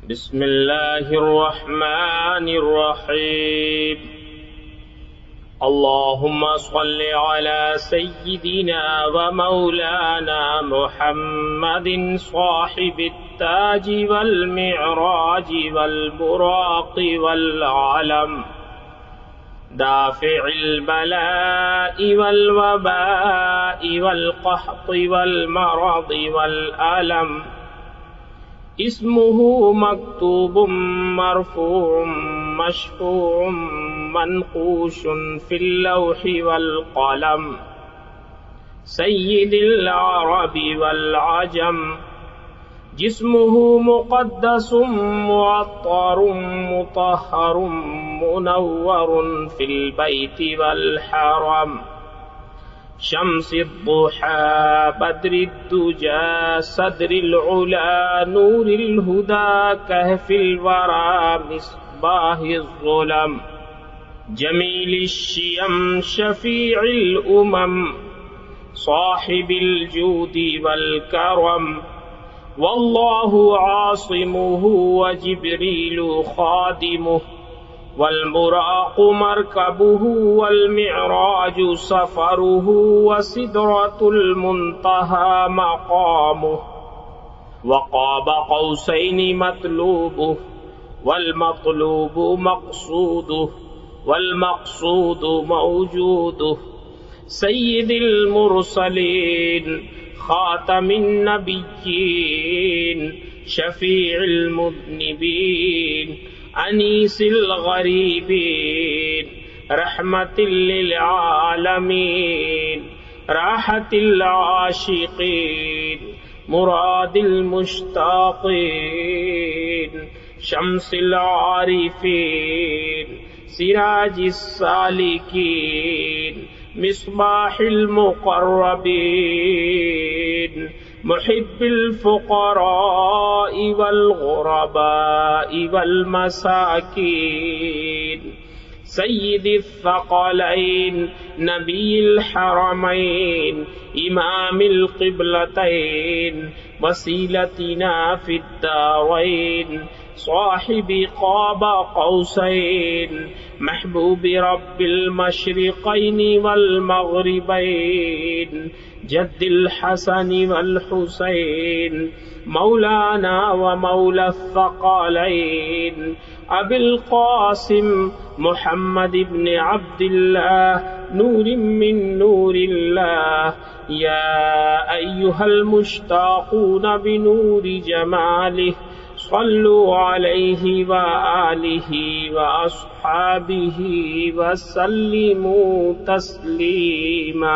बिस्मिल्लाहिर्रहमानिर्रहीम। अल्लाहुम्मा सल्लि अला सय्यिदिना व मौलाना मुहम्मदिन साहिबित ताजि वल मिअराजि वल बुराक़ि वल आलम दाफ़िइल बलाइ वल वबाइ वल क़हति वल मरदि वल अलम इस्मुहु मक्तूबुम मरफूउम मशफूउम मनक़ूशुन फिल लौहि वल क़लम सय्यिदिल अरबि वल अजम जिस्मुहु मुक़द्दसुम मुअत्तरुम मुतहहरुम मुनव्वरुन फिल बैति वल हरम शम्सिद्दुहा बद्रिद्दुजा सदरिल उला नूरिल हुदा कहफिल वरा मिस्बाहिज़्ज़ुलम जमीलिश्शियम शफीइल उमम साहिबिल जूदि वल करम वल्लाहु आसिमुहु व जिब्रीलु खादिमुहु वल बुराक़ु मरकबुहु वल मिअराजु सफरुहु व सिदरतुल मुंतहा मक़ामुहु व क़ाब क़ौसैनि मतलूबुहु वल मतलूबु मक़सूदुहु वल मक़सूदु मौजूदुहु सय्यिदिल मुरसलीन ख़ातमिन नबिय्यीन शफ़ीइल मुज़निबीन अनीसिल गरीबीन रहमतिल लिल आलमीन राहतिल आशिक़ीन मुरादिल मुश्ताक़ीन शम्सिल आरिफ़ीन सिराजिस सालिकीन मिस्बाहिल मुक़र्रबीन मुहिब्बिल फ़ुक़राइ वल ग़ुरबाइ वल मसाकीन सय्यिदिस सक़लैन नबिय्यिल हरमैन इमामिल क़िबलतैन वसीलतिना फ़िद दारैन साहिबि क़ाब क़ौसैन महबूबि रब्बिल मशरिक़ैनि वल मग़रिबैन जद्दिल हसनि वल हुसैन मौलाना व मौला थक़लैन अबिल क़ासिम मुहम्मद इब्न अब्दिल्लाह नूरिम मिन नूरिल्लाह या अय्युहल मुश्ताक़ून बिनूरि जमालिहि सल्लु अलैहि व आलिहि व अस्हाबिहि व सल्लिमू तस्लीमा।